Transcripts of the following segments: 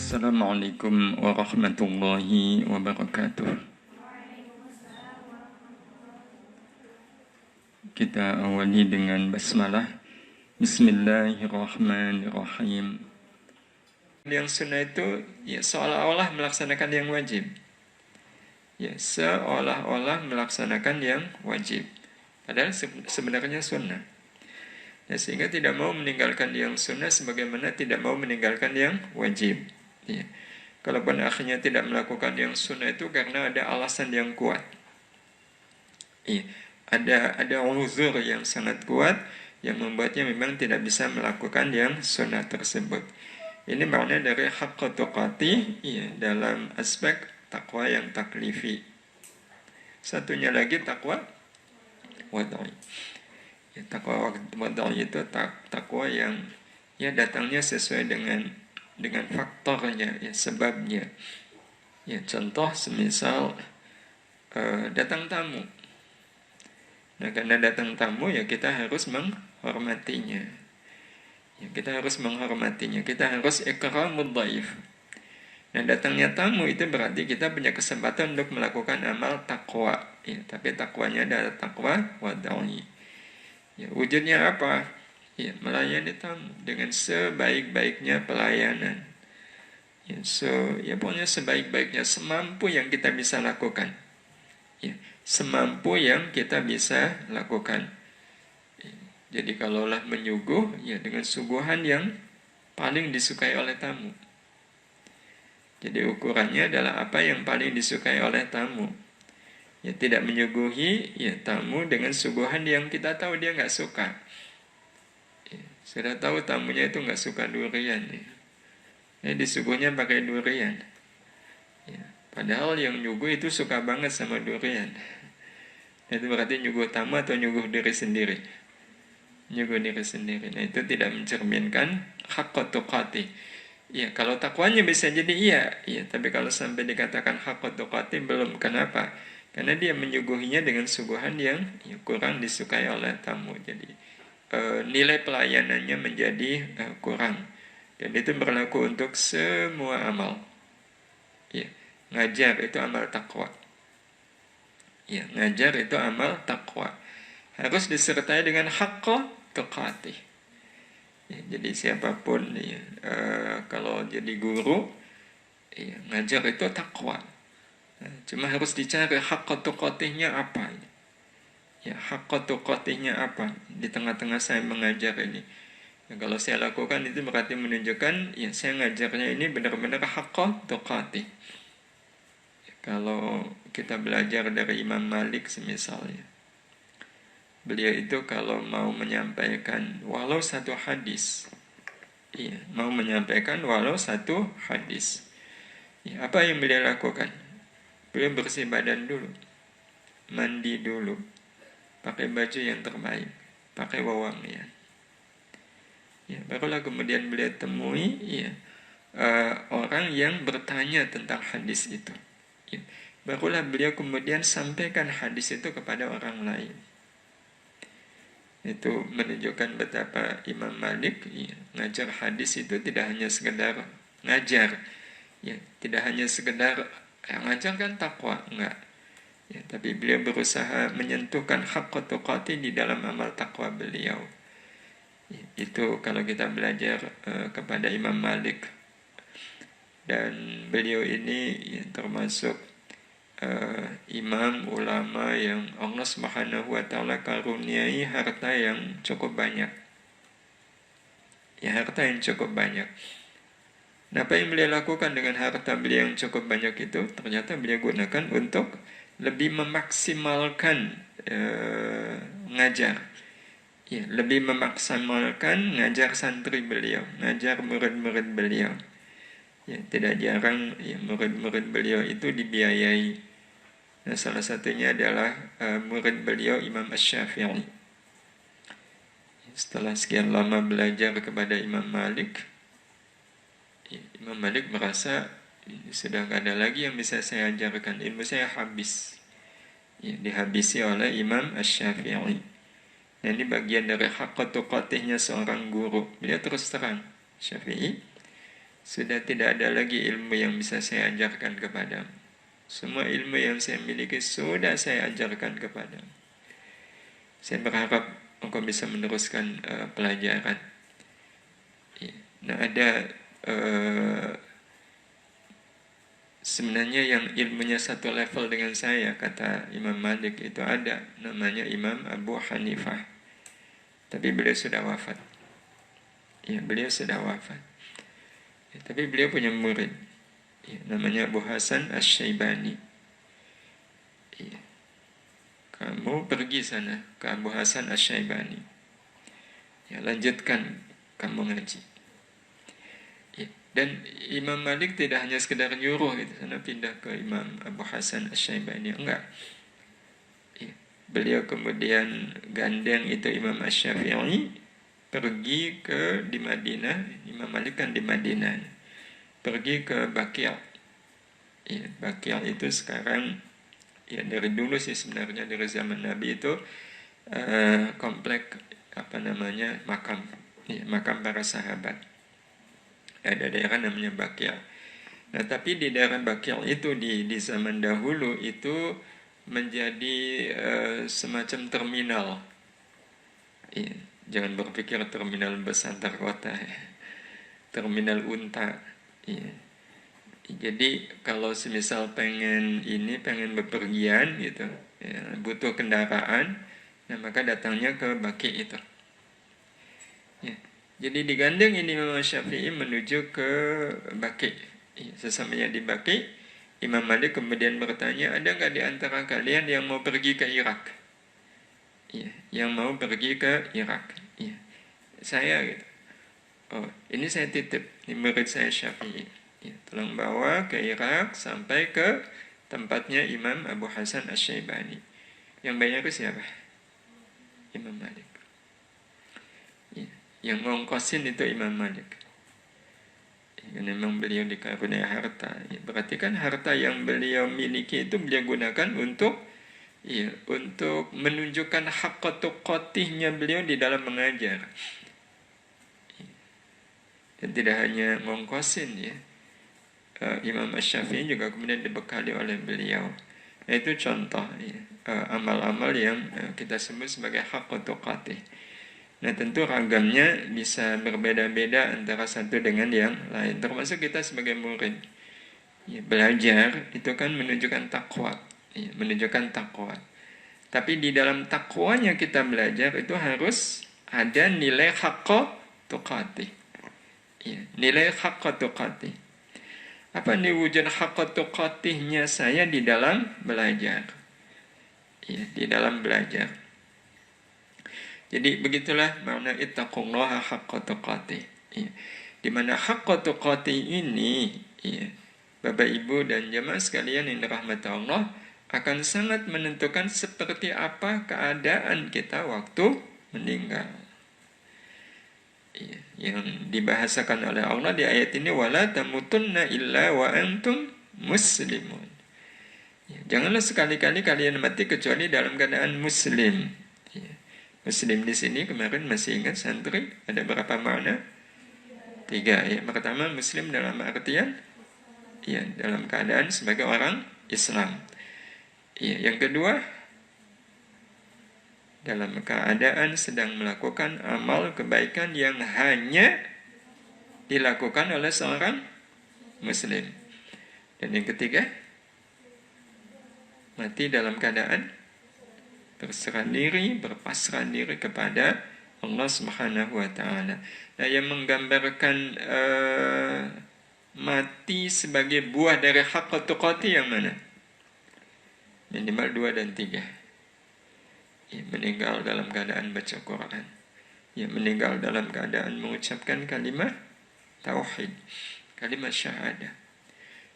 Assalamualaikum warahmatullahi wabarakatuh. Kita awali dengan basmalah. Bismillahirrahmanirrahim. Yang sunnah itu ya seolah-olah melaksanakan yang wajib. Ya seolah-olah melaksanakan yang wajib. Padahal sebenarnya sunnah. Ya, sehingga tidak mau meninggalkan yang sunnah sebagaimana tidak mau meninggalkan yang wajib. Ya. Kalaupun akhirnya tidak melakukan yang sunnah itu karena ada alasan yang kuat. Ya. Ada uzur yang sangat kuat yang membuatnya memang tidak bisa melakukan yang sunnah tersebut. Ini makna dari haqqa tuqati ya, dalam aspek takwa yang taklifi. Satunya lagi takwa wadai. Ya, takwa wadai itu takwa yang ya datangnya sesuai dengan faktornya, ya, sebabnya. Ya, contoh semisal datang tamu. Nah, karena datang tamu ya kita harus menghormatinya. Ya, kita harus menghormatinya. Kita harus ikramud dhaif. Nah, datangnya tamu itu berarti kita punya kesempatan untuk melakukan amal takwa. Ya, tapi takwanya adalah takwa wadai. Ya, wujudnya apa? Ya, melayani tamu dengan sebaik-baiknya pelayanan. Ya, pokoknya sebaik-baiknya, semampu yang kita bisa lakukan. Ya, semampu yang kita bisa lakukan. Ya, jadi kalaulah menyuguh, ya dengan suguhan yang paling disukai oleh tamu. Jadi ukurannya adalah apa yang paling disukai oleh tamu. Ya, tidak menyuguhi ya tamu dengan suguhan yang kita tahu dia nggak suka. Sudah tahu tamunya itu nggak suka durian, ya. Disuguhnya pakai durian. Ya. Padahal yang nyuguh itu suka banget sama durian. Itu berarti nyuguh tamu atau nyuguh diri sendiri? Nyuguh diri sendiri. Nah, itu tidak mencerminkan haqqa tuqati. Ya, kalau takwanya bisa jadi iya, tapi kalau sampai dikatakan haqqa tuqati belum. Kenapa? Karena dia menyuguhinya dengan suguhan yang ya, kurang disukai oleh tamu. Jadi nilai pelayanannya menjadi kurang. Dan itu berlaku untuk semua amal. Ya, ngajar itu amal takwa. Ya, ngajar itu amal takwa. Harus disertai dengan haqqa tuqati. Ya, jadi siapapun ya, kalau jadi guru, ya, ngajar itu takwa. Nah, cuma harus dicari haqqa tuqatihnya apa. Ya, haqqa tuqatihnya apa di tengah-tengah saya mengajar ini. Ya, kalau saya lakukan itu berarti menunjukkan ya saya ngajarnya ini benar-benar haqqa tuqati. Ya, kalau kita belajar dari Imam Malik semisalnya, beliau itu kalau mau menyampaikan walau satu hadis, ya, mau menyampaikan walau satu hadis, ya, apa yang beliau lakukan? Beliau bersih badan dulu, mandi dulu, pakai baju yang terbaik, pakai wewangian. Ya, barulah kemudian beliau temui ya, orang yang bertanya tentang hadis itu. Ya, barulah beliau kemudian sampaikan hadis itu kepada orang lain. Itu menunjukkan betapa Imam Malik ya, ngajar hadis itu tidak hanya sekedar ngajar. Ya, tidak hanya sekedar ngajar kan takwa, enggak. Ya, tapi beliau berusaha menyentuhkan haqqa tuqati di dalam amal takwa beliau. Ya, itu kalau kita belajar kepada Imam Malik. Dan beliau ini ya, termasuk imam ulama yang Allah Subhanahu wa taala karuniai harta yang cukup banyak. Ya, harta yang cukup banyak. Nah, apa yang beliau lakukan dengan harta beliau yang cukup banyak itu? Ternyata beliau gunakan untuk lebih memaksimalkan ngajar. Ya, lebih memaksimalkan ngajar santri beliau, ngajar murid-murid beliau. Ya, tidak jarang ya, murid-murid beliau itu dibiayai. Nah, salah satunya adalah murid beliau Imam Asy-Syafi'i. Setelah sekian lama belajar kepada Imam Malik, ya, Imam Malik merasa sudah tidak ada lagi yang bisa saya ajarkan, ilmu saya habis. Ya, dihabisi oleh Imam Asy-Syafi'i. Nah, ini bagian dari haqqa tuqatihnya seorang guru. Beliau terus terang, Syafi'i, Sudah tidak ada lagi ilmu yang bisa saya ajarkan kepadamu. Semua ilmu yang saya miliki sudah saya ajarkan kepadamu. Saya berharap engkau bisa meneruskan pelajaran. Ya. Nah, ada sebenarnya yang ilmunya satu level dengan saya, kata Imam Malik, itu ada, namanya Imam Abu Hanifah. Tapi beliau sudah wafat. Ya, beliau sudah wafat. Ya, tapi beliau punya murid. Ya, namanya Abu Hasan Asy-Syaibani. Ya. Kamu pergi sana ke Abu Hasan Asy-Syaibani. Ya, lanjutkan kamu ngaji. Ya. Dan Imam Malik tidak hanya sekedar nyuruh gitu, sana pindah ke Imam Abu Hasan Asy-Syaibani, enggak. Ya. Beliau kemudian gandeng itu Imam Asy-Syafi'i pergi ke di Madinah. Imam Malik kan di Madinah. Pergi ke Baqi'. Ya, Baqi' itu sekarang, ya dari dulu sih sebenarnya, dari zaman Nabi itu komplek makam, ya, makam para sahabat. Ada daerah namanya Baqi'. Nah, tapi di daerah Baqi' itu di zaman dahulu itu menjadi semacam terminal. Ya, jangan berpikir terminal bus antar kota, ya. Terminal unta. Ya. Jadi kalau semisal pengen bepergian gitu, ya, butuh kendaraan, nah maka datangnya ke Baqi' itu. Ya. Jadi digandeng ini Imam Syafi'i menuju ke Baqi'. Ya, sesamanya di Baqi', Imam Malik kemudian bertanya, ada nggak di antara kalian yang mau pergi ke Irak? Ya, yang mau pergi ke Irak. Ya. Saya gitu. Oh, ini saya titip, ini murid saya Syafi'i. Ya, tolong bawa ke Irak sampai ke tempatnya Imam Abu Hasan Asy-Syaibani. Yang bayar siapa? Imam Malik. Ya, yang ngongkosin itu Imam Malik. Ya, memang beliau dikaruniai harta. Ya, berarti kan harta yang beliau miliki itu beliau gunakan untuk menunjukkan haqqatuqatihnya beliau di dalam mengajar. Dan tidak hanya ngongkosin, ya. Imam Asy-Syafi'i juga kemudian dibekali oleh beliau. Nah, itu contoh, ya, amal-amal yang kita sebut sebagai haqqut tuqatih. Nah, tentu ragamnya bisa berbeda-beda antara satu dengan yang lain. Termasuk kita sebagai murid. Ya, belajar itu kan menunjukkan takwa, ya, menunjukkan takwa. Tapi di dalam takwanya kita belajar itu harus ada nilai haqqut tuqatih. Ya, nilai haqqut tuqatih. Apa nih wujud haqqut tuqatihnya saya di dalam belajar? Ya, di dalam belajar. Jadi begitulah makna ittaqullaha haqqa tuqatih. Ya. Di mana haqqa tuqatih ini, ya, Bapak Ibu dan jemaah sekalian yang dirahmati Allah, akan sangat menentukan seperti apa keadaan kita waktu meninggal. Ya, yang dibahasakan oleh Allah di ayat ini, wala tamutunna illa wa antum muslimun. Ya, janganlah sekali-kali kalian mati kecuali dalam keadaan muslim. Ya. Muslim di sini kemarin masih ingat santri ada berapa makna? 3. Ya, pertama muslim dalam artian, ya, dalam keadaan sebagai orang Islam. Ya, yang kedua, dalam keadaan sedang melakukan amal kebaikan yang hanya dilakukan oleh seorang muslim. Dan yang ketiga, mati dalam keadaan berserah diri, berpasrah diri kepada Allah Subhanahu wa Ta'ala. Nah, yang menggambarkan mati sebagai buah dari haqqut tuqatih yang mana? Minimal 2 dan 3. Ya, meninggal dalam keadaan baca Quran. Ya, meninggal dalam keadaan mengucapkan kalimat tauhid, kalimat syahadah.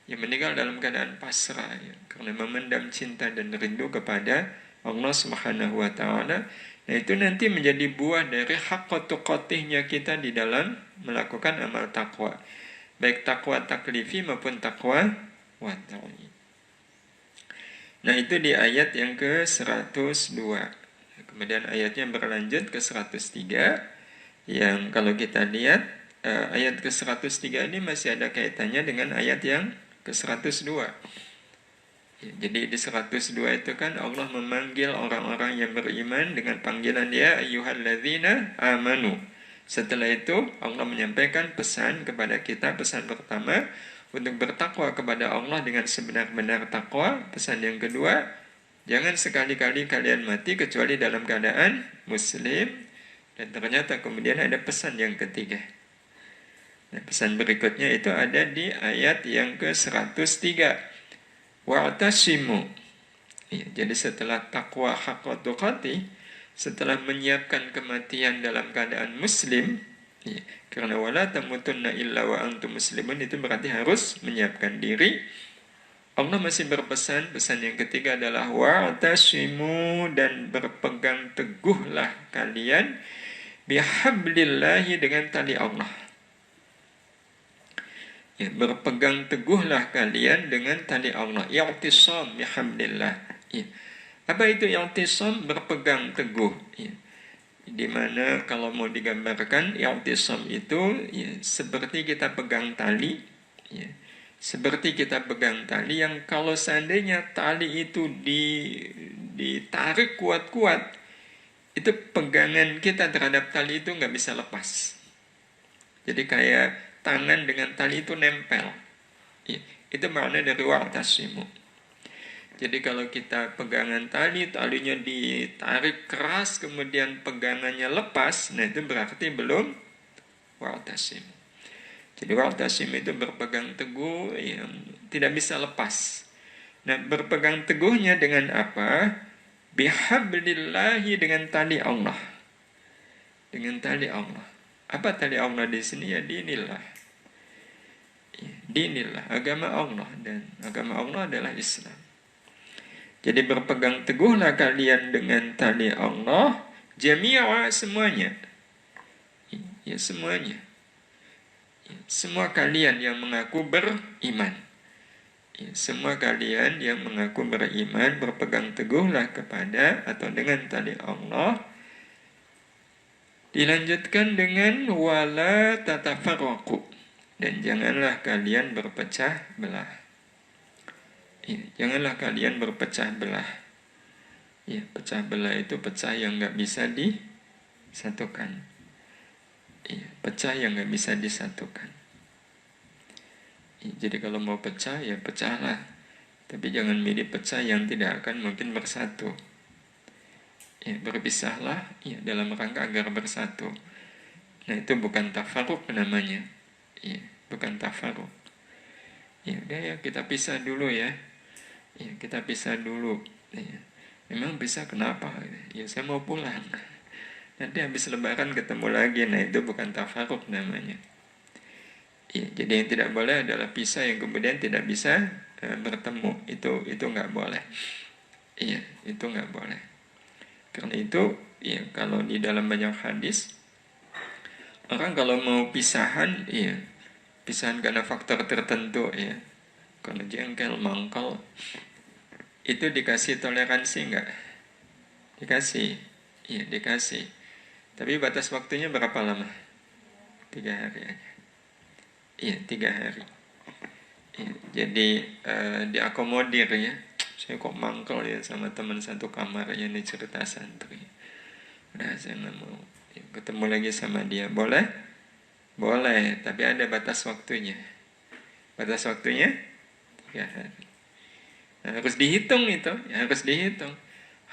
Ya, meninggal dalam keadaan pasrah, ya, karena memendam cinta dan rindu kepada Allah Subhanahu wa Ta'ala. Nah, itu nanti menjadi buah dari haqqut tuqatihnya kita di dalam melakukan amal takwa, baik takwa taklifi maupun takwa wad'i. Nah, itu di ayat yang ke-102. Kemudian ayatnya berlanjut ke 103, yang kalau kita lihat ayat ke-103 ini masih ada kaitannya dengan ayat yang ke-102. Ya, jadi di 102 itu kan Allah memanggil orang-orang yang beriman dengan panggilan ya ayyuhalladzina amanu. Setelah itu Allah menyampaikan pesan kepada kita, pesan pertama untuk bertakwa kepada Allah dengan sebenar-benar takwa. Pesan yang kedua, jangan sekali-kali kalian mati kecuali dalam keadaan muslim. Dan ternyata kemudian ada pesan yang ketiga. Nah, pesan berikutnya itu ada di ayat yang ke-103. Wa'tasimu. Ya, jadi setelah takwa haqqa tuqati, setelah menyiapkan kematian dalam keadaan muslim, ya, karena wala tamutunna illa wa antum muslimun, itu berarti harus menyiapkan diri. Allah masih berpesan, pesan yang ketiga adalah wa'tasimu, dan berpegang teguhlah kalian bihablillahi, dengan tali Allah. Ya, berpegang teguhlah kalian dengan tali Allah. I'tisam bihamdillah. Ya. Apa itu i'tisam? Berpegang teguh. Ya. Dimana kalau mau digambarkan, i'tisam itu ya, seperti kita pegang tali. Ya. Seperti kita pegang tali yang kalau seandainya tali itu ditarik kuat-kuat, itu pegangan kita terhadap tali itu nggak bisa lepas. Jadi kayak tangan dengan tali itu nempel. Ya, itu makna dari wa'tasimu. Jadi kalau kita pegangan tali, talinya ditarik keras, kemudian pegangannya lepas, nah itu berarti belum wa'tasimu. Jadi wa'tasimu itu berpegang teguh, yang tidak bisa lepas. Nah, berpegang teguhnya dengan apa? Bihablillahi, dengan tali Allah. Dengan tali Allah. Apa tali Allah di sini? Ya dinillah. Ya, dinillah, agama Allah, dan agama Allah adalah Islam. Jadi berpegang teguhlah kalian dengan tali Allah, jami'a, semuanya. Ya, semuanya. Ya, semua kalian yang mengaku beriman. Ya, semua kalian yang mengaku beriman, berpegang teguhlah kepada atau dengan tali Allah. Dilanjutkan dengan wala tatafarraqu, dan janganlah kalian berpecah belah. Ya, janganlah kalian berpecah belah. Ya, pecah belah itu pecah yang nggak bisa disatukan. Ya, pecah yang nggak bisa disatukan. Ya, jadi kalau mau pecah ya pecahlah, tapi jangan milih pecah yang tidak akan mungkin bersatu. Ya, berpisahlah ya dalam rangka agar bersatu. Nah, itu bukan tafarruq namanya. Ya, bukan tafarruq. Ya udah ya, kita pisah dulu ya. Ya, kita pisah dulu. Ya. Memang bisa kenapa? Ya saya mau pulang. Nanti habis lebaran ketemu lagi. Nah, itu bukan tafarruq namanya. Ya, jadi yang tidak boleh adalah pisah yang kemudian tidak bisa bertemu. Itu nggak boleh. Iya, itu nggak boleh. Karena itu, ya, kalau di dalam banyak hadis, orang kalau mau pisahan, ya, pisahan karena faktor tertentu, ya, kalau jengkel, mangkal, itu dikasih toleransi nggak? Dikasih, ya, dikasih. Tapi batas waktunya berapa lama? 3 hari aja. Iya, 3 hari. Ya, jadi diakomodir ya. Saya kok mangkel ya sama teman satu kamarnya, ini cerita santri. Udah, saya nggak mau ya, ketemu lagi sama dia. Boleh? Boleh, tapi ada batas waktunya. Batas waktunya 3 hari. Nah, harus dihitung itu, ya, harus dihitung.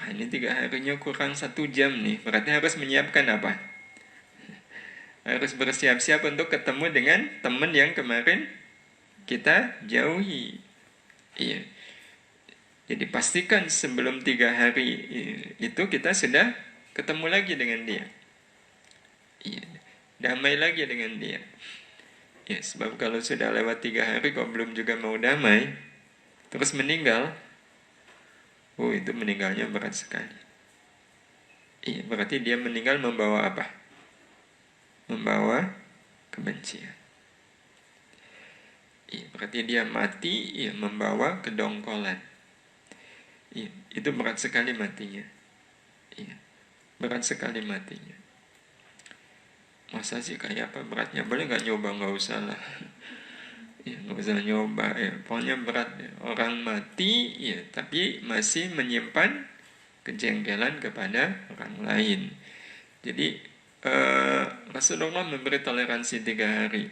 Ini 3 harinya kurang 1 jam nih. Berarti harus menyiapkan apa? Harus bersiap-siap untuk ketemu dengan teman yang kemarin kita jauhi. Iya. Jadi pastikan sebelum 3 hari itu kita sudah ketemu lagi dengan dia. Iya. Damai lagi dengan dia. Ya, sebab kalau sudah lewat 3 hari kok belum juga mau damai, terus meninggal, itu meninggalnya berat sekali. Iya, berarti dia meninggal membawa apa? Membawa kebencian. Iya, berarti dia mati ya membawa kedongkolan. Iya, itu berat sekali matinya. Iya, berat sekali matinya. Masa sih kayak apa beratnya? Boleh nggak nyoba? Nggak usah lah. Ya, nggak usah nyoba ya. Pokoknya berat ya. Orang mati ya, tapi masih menyimpan kejengkelan kepada orang lain. Jadi Rasulullah memberi toleransi 3 hari.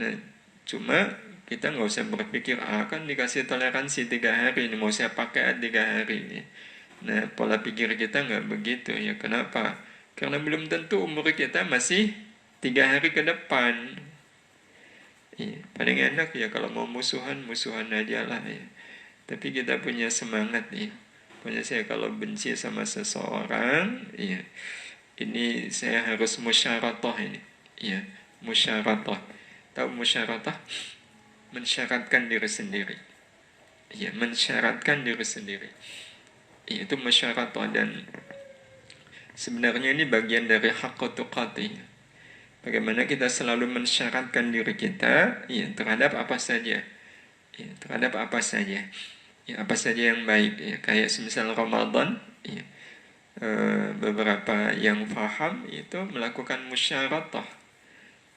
Nah, cuma kita nggak usah berpikir kan dikasih toleransi 3 hari, ini mau saya pakai 3 hari. Nah, pola pikir kita nggak begitu ya. Kenapa? Karena belum tentu umur kita masih 3 hari ke depan. Ya, paling enak ya kalau mau musuhan aja lah ya. Tapi kita punya semangat ya. Pokoknya saya kalau benci sama seseorang, ya ini saya harus musyaratah ini. Ya, musyaratah. Tahu musyaratah? Mensyaratkan diri sendiri. Ya, mensyaratkan diri sendiri. Ya, itu musyaratah, dan sebenarnya ini bagian dari haqqu tuqatih. Bagaimana kita selalu mensyaratkan diri kita ya, terhadap apa saja. Ya, terhadap apa saja. Ya, apa saja yang baik. Ya, kayak semisal Ramadan, ya, beberapa yang faham itu melakukan musyaratah.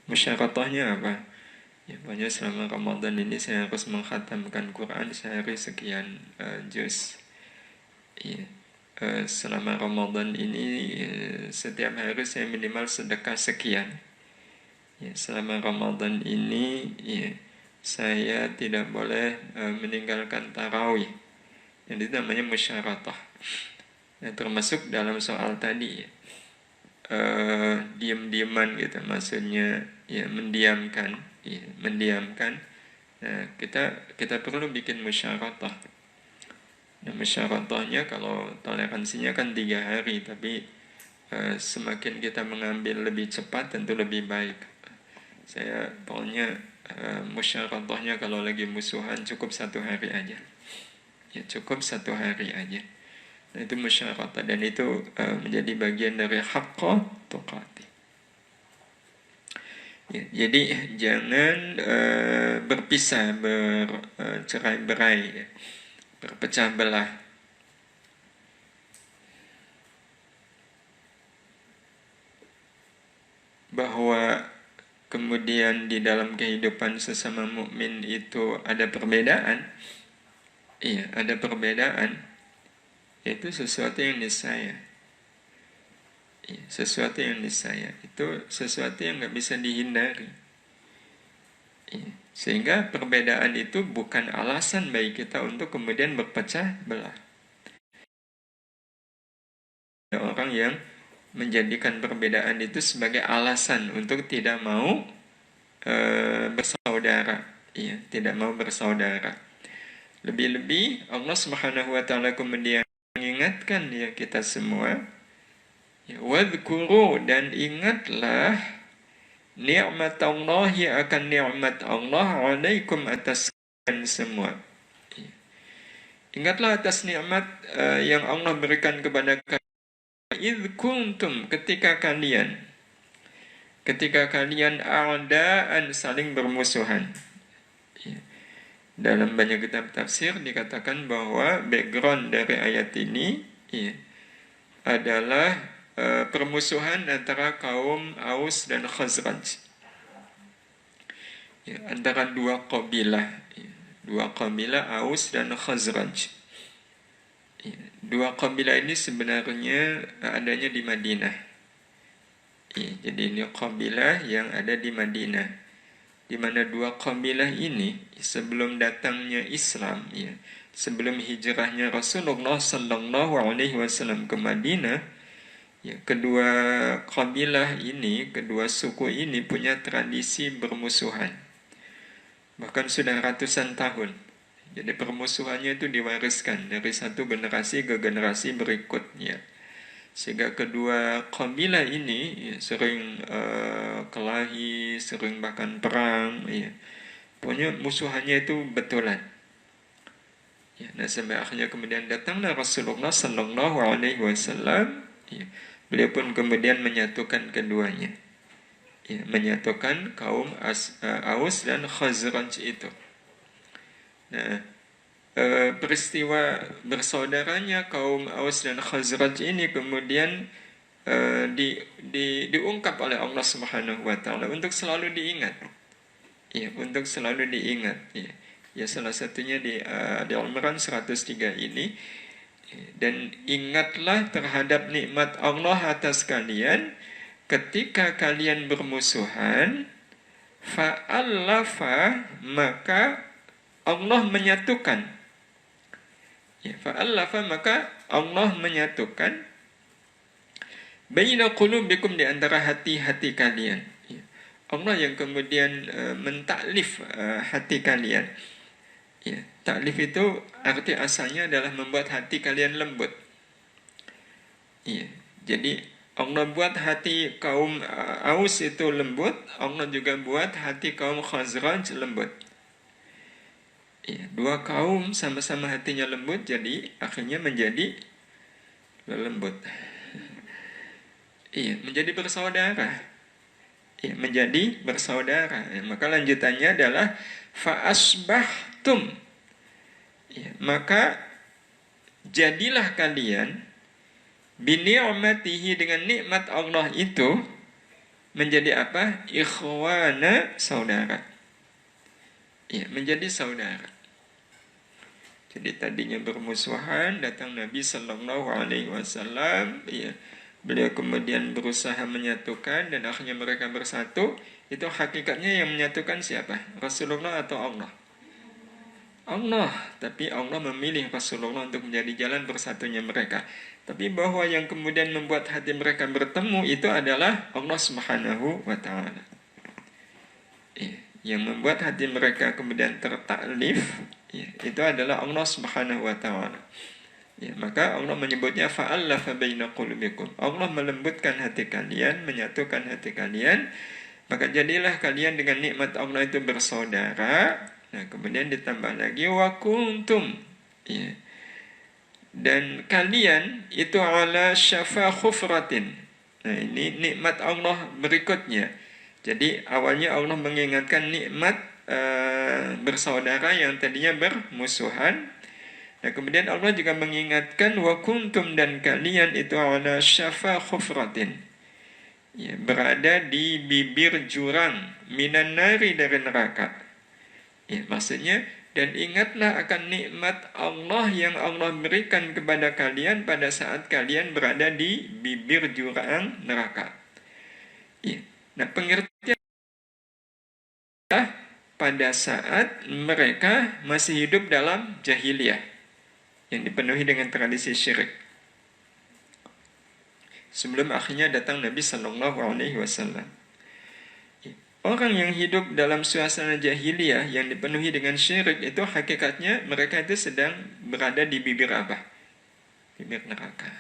Musyaratahnya apa? Ya, pokoknya selama Ramadan ini saya harus mengkhatamkan Quran sehari sekian juz. Ya, selama Ramadan ini setiap hari saya minimal sedekah sekian. Ya, selama Ramadan ini ya, saya tidak boleh meninggalkan tarawih. Yang itu namanya musyaratah. Nah, termasuk dalam soal tadi ya, diam-diaman gitu, maksudnya ya mendiamkan, ya, mendiamkan. Nah, kita perlu bikin musyaratah. Nah, musyaratahnya kalau toleransinya kan 3 hari, tapi semakin kita mengambil lebih cepat tentu lebih baik. Saya pokoknya musyaratahnya kalau lagi musuhan cukup 1 hari aja. Ya, cukup 1 hari aja. Nah, itu musyaratah, dan itu menjadi bagian dari haqqo tuqati. Ya, jadi jangan berpisah, bercerai-berai, ya, berpecah belah. Bahwa kemudian di dalam kehidupan sesama mukmin itu ada perbedaan. Iya, ada perbedaan. Itu sesuatu yang niscaya. Sesuatu yang niscaya. Itu sesuatu yang nggak bisa dihindari. Sehingga perbedaan itu bukan alasan bagi kita untuk kemudian berpecah belah. Ada orang yang menjadikan perbedaan itu sebagai alasan untuk tidak mau bersaudara. Tidak mau bersaudara. Lebih-lebih Allah Subhanahu wa taala kemudian mengingatkan ya kita semua, ya, wadhkuru, dan ingatlah nikmat Allah, ya, akan nikmat Allah alaikum atas kalian semua. Ya. Ingatlah atas nikmat yang Allah berikan kepada kalian. Idh kuntum, ketika kalian a'daan, saling bermusuhan. Ya. Dalam banyak kitab tafsir dikatakan bahwa background dari ayat ini ya, adalah permusuhan antara kaum Aus dan Khazraj. Ya, antara dua kabilah, Aus dan Khazraj. Ya, dua kabilah ini sebenarnya adanya di Madinah. Ya, jadi ini kabilah yang ada di Madinah, di mana dua kabilah ini sebelum datangnya Islam, ya, sebelum hijrahnya Rasulullah Sallallahu Alaihi Wasallam ke Madinah, ya, kedua kabilah ini, kedua suku ini punya tradisi bermusuhan, bahkan sudah ratusan tahun. Jadi permusuhannya itu diwariskan dari satu generasi ke generasi berikutnya. Sehingga kedua kabilah ini ya, sering kelahi, sering bahkan perang. Ya. Pokoknya musuhannya itu betulan. Ya, nah sampai akhirnya kemudian datanglah Rasulullah Sallallahu Alaihi Wasallam. Ya. Beliau pun kemudian menyatukan keduanya. Ya, menyatukan kaum Aus dan Khazraj itu. Nah, peristiwa bersaudaranya kaum Aus dan Khazraj ini kemudian diungkap oleh Allah Subhanahu wa taala untuk selalu diingat. Ya, untuk selalu diingat. Ya, salah satunya di Al-Imran 103 ini. Dan ingatlah terhadap nikmat Allah atas kalian ketika kalian bermusuhan, fa'allafa, maka Allah menyatukan. Ya, fa'allafa, maka Allah menyatukan baina qulubikum, di antara hati-hati kalian. Ya. Allah yang kemudian mentaklif hati kalian. Ya, taklif itu arti asalnya adalah membuat hati kalian lembut. Ya, jadi Allah buat hati kaum Aus itu lembut, Allah juga buat hati kaum Khazraj lembut. Ya, dua kaum sama-sama hatinya lembut, jadi akhirnya menjadi lembut. Iya, menjadi bersaudara. Ya, menjadi bersaudara. Ya, maka lanjutannya adalah fa'asbahtum. Ya, maka jadilah kalian bini'matihi, dengan nikmat Allah itu menjadi apa? Ikhwana, saudara. Ya, menjadi saudara. Jadi tadinya bermusuhan, datang Nabi Sallallahu Alaihi Wasallam, ya, beliau kemudian berusaha menyatukan dan akhirnya mereka bersatu. Itu hakikatnya yang menyatukan siapa? Rasulullah atau Allah? Allah. Tapi Allah memilih Rasulullah untuk menjadi jalan bersatunya mereka. Tapi bahwa yang kemudian membuat hati mereka bertemu itu adalah Allah Subhanahu wa taala. Yang membuat hati mereka kemudian tertaklif, itu adalah Allah Subhanahu wa taala. Ya, maka Allah menyebutnya fa'allafa baina qulubikum. Allah melembutkan hati kalian, menyatukan hati kalian, maka jadilah kalian dengan nikmat Allah itu bersaudara. Nah, kemudian ditambah lagi wa kuntum. Ya. Dan kalian itu ala syafa khufratin. Nah, ini nikmat Allah berikutnya. Jadi awalnya Allah mengingatkan nikmat bersaudara yang tadinya bermusuhan. Nah, kemudian Allah juga mengingatkan wa kuntum, dan kalian itu ala syafa khufratin. Ya, berada di bibir jurang minan nari, dari neraka. Ya, maksudnya, dan ingatlah akan nikmat Allah yang Allah berikan kepada kalian pada saat kalian berada di bibir jurang neraka. Ya. Nah, pengertian pada saat mereka masih hidup dalam jahiliyah yang dipenuhi dengan tradisi syirik. Sebelum akhirnya datang Nabi Sallallahu Alaihi Wasallam. Orang yang hidup dalam suasana jahiliyah yang dipenuhi dengan syirik itu hakikatnya mereka itu sedang berada di bibir apa? Bibir neraka.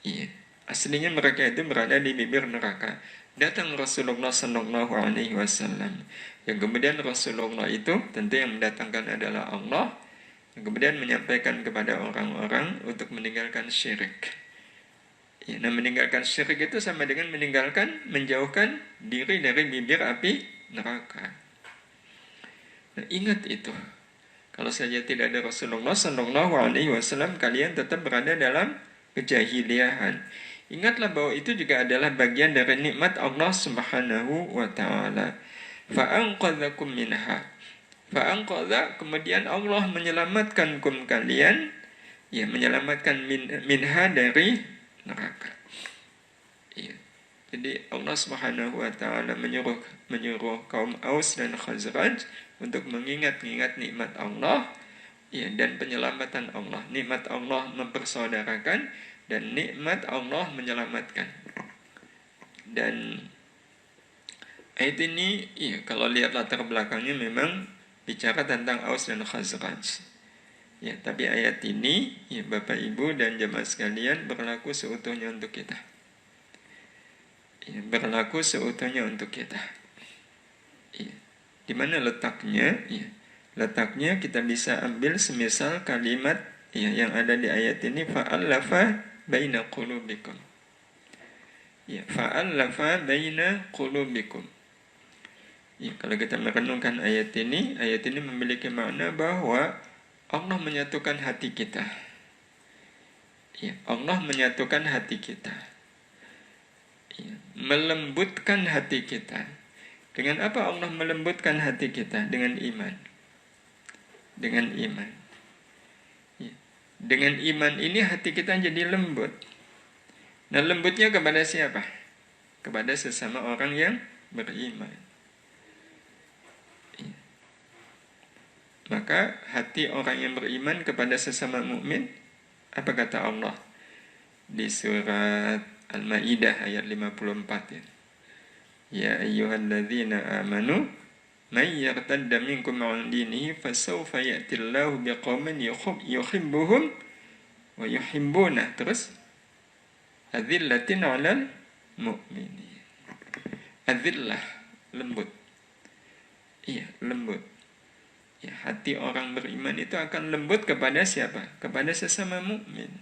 Iya, aslinya mereka itu berada di bibir neraka. Datang Rasulullah Sallallahu Alaihi Wasallam, yang kemudian Rasulullah itu tentu yang mendatangkan adalah Allah, yang kemudian menyampaikan kepada orang-orang untuk meninggalkan syirik. Ya, nah, meninggalkan syirik itu sama dengan menjauhkan diri dari bibir api neraka. Nah, ingat itu. Kalau saja tidak ada Rasulullah Sallallahu Alaihi Wasallam, kalian tetap berada dalam kejahiliahan. Ingatlah bahwa itu juga adalah bagian dari nikmat Allah Subhanahu wa taala. Fa'anqadzakum minha. Fa'anqadza, kemudian Allah menyelamatkan kalian, ya, menyelamatkan minha, dari neraka. Ya. Jadi Allah Subhanahu wa taala menyuruh kaum Aus dan Khazraj untuk mengingat nikmat Allah, ya, dan penyelamatan Allah. Nikmat Allah mempersaudarakan dan nikmat Allah menyelamatkan. Dan ayat ini, ya, kalau lihat latar belakangnya memang bicara tentang Aus dan Khazraj. Ya, tapi ayat ini, ya, Bapak Ibu dan jemaah sekalian, berlaku seutuhnya untuk kita. Ya, berlaku seutuhnya untuk kita. Ya. Di mana letaknya? Ya. Letaknya kita bisa ambil semisal kalimat, ya, yang ada di ayat ini, fa'allafa baina qulubikum. Ya, fa'allafa baina qulubikum. Ya, kalau kita merenungkan ayat ini memiliki makna bahwa Allah menyatukan hati kita. Ya, Allah menyatukan hati kita. Ya, melembutkan hati kita. Dengan apa Allah melembutkan hati kita? Dengan iman. Dengan iman. Ya. Dengan iman ini hati kita jadi lembut. Nah, lembutnya kepada siapa? Kepada sesama orang yang beriman. Ya. Maka hati orang yang beriman kepada sesama mukmin, apa kata Allah di surat Al-Maidah ayat 54 ya. Ya ayyuhalladzina amanu may yartadda minkum 'an dinihi fasawfa ya'tillahu biqaumin yuhibbuhum wa yuhibbunah. Terus adzillatin 'alal mu'minin. Adzillah, lembut. Iya, lembut. Ya, hati orang beriman itu akan lembut kepada siapa? Kepada sesama mukmin.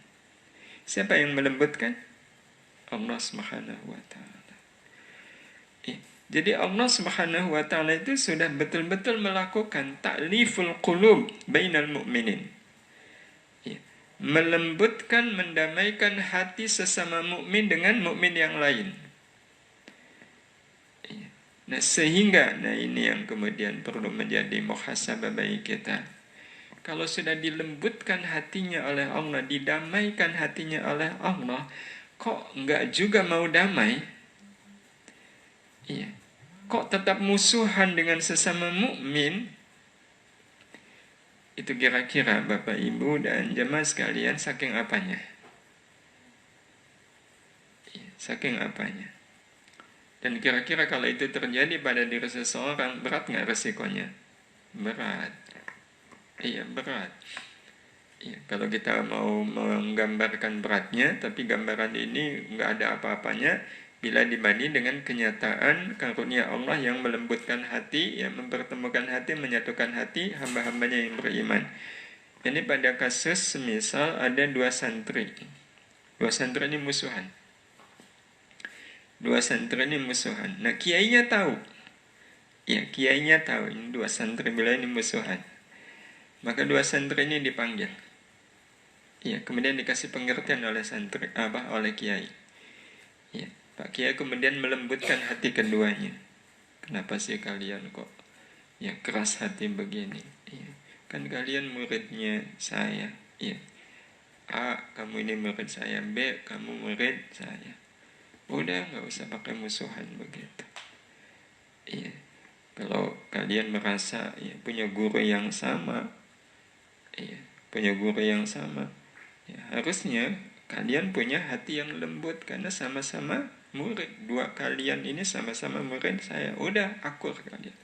Siapa yang melembutkan? Allah Subhanahu wa taala. Jadi Allah Subhanahu wa taala itu sudah betul-betul melakukan ta'liful qulub bainal mu'minin. Ya. Melembutkan, mendamaikan hati sesama mukmin dengan mukmin yang lain. Ya. Nah, sehingga ini yang kemudian perlu menjadi muhasabah bagi kita. Kalau sudah dilembutkan hatinya oleh Allah, didamaikan hatinya oleh Allah, kok enggak juga mau damai? Iya. Kok tetap musuhan dengan sesama mukmin? Itu kira-kira Bapak Ibu dan jemaah sekalian saking apanya? Iya, saking apanya? Dan kira-kira kalau itu terjadi pada diri seseorang, berat nggak resikonya? Berat. Iya, berat. Iya, kalau kita mau menggambarkan beratnya, tapi gambaran ini nggak ada apa-apanya, bila dibanding dengan kenyataan karunia Allah yang melembutkan hati, yang mempertemukan hati, menyatukan hati hamba-hambanya yang beriman. Ini pada kasus semisal ada dua santri. Dua santri ini musuhan. Nah, kiainya tahu. Ya, kiainya tahu ini dua santri bila ini musuhan. Maka dua santri ini dipanggil. Ya, kemudian dikasih pengertian oleh oleh kiai. Ya. Pak Kiai kemudian melembutkan hati keduanya. Kenapa sih kalian kok ya keras hati begini? Ya, kan kalian muridnya saya. Ya. A, kamu ini murid saya. B, kamu murid saya. Udah, nggak usah pakai musuhan begitu. Ya. Kalau kalian merasa ya, punya guru yang sama, ya, ya, harusnya kalian punya hati yang lembut karena sama-sama murid. Dua kalian ini sama-sama murid saya. Udah, akur kalian.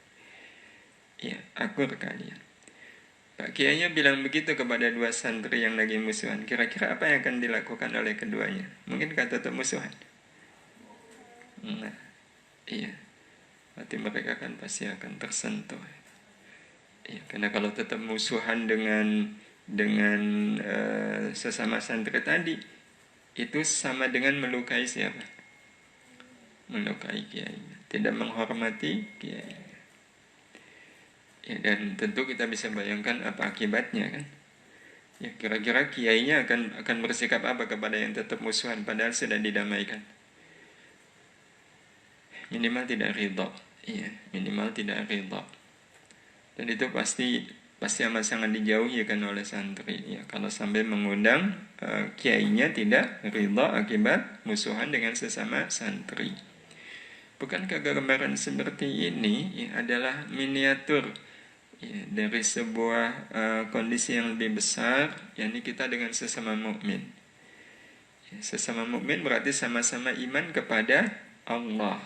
Ya, akur kalian. Pak Kiainya bilang begitu kepada dua santri yang lagi musuhan. Kira-kira apa yang akan dilakukan oleh keduanya? Mungkin kata tetap musuhan. Nah, iya. Hati mereka kan pasti akan tersentuh. Ya, karena kalau tetap musuhan dengan sesama santri tadi, itu sama dengan melukai siapa? Melukai kiai, tidak menghormati kiai. Ya, dan tentu kita bisa bayangkan apa akibatnya kan. Ya, kira-kira kiainya akan bersikap apa kepada yang tetap musuhan padahal sudah didamaikan? Minimal tidak ridha. Iya, minimal tidak ridha. Dan itu pasti amat sangat dijauhi kan oleh santri. Ya, kalau sampai mengundang kiainya tidak ridha akibat musuhan dengan sesama santri. Bukankah gambaran seperti ini ya, adalah miniatur ya, dari sebuah kondisi yang lebih besar, yakni kita dengan sesama mukmin. Ya, sesama mukmin berarti sama-sama iman kepada Allah.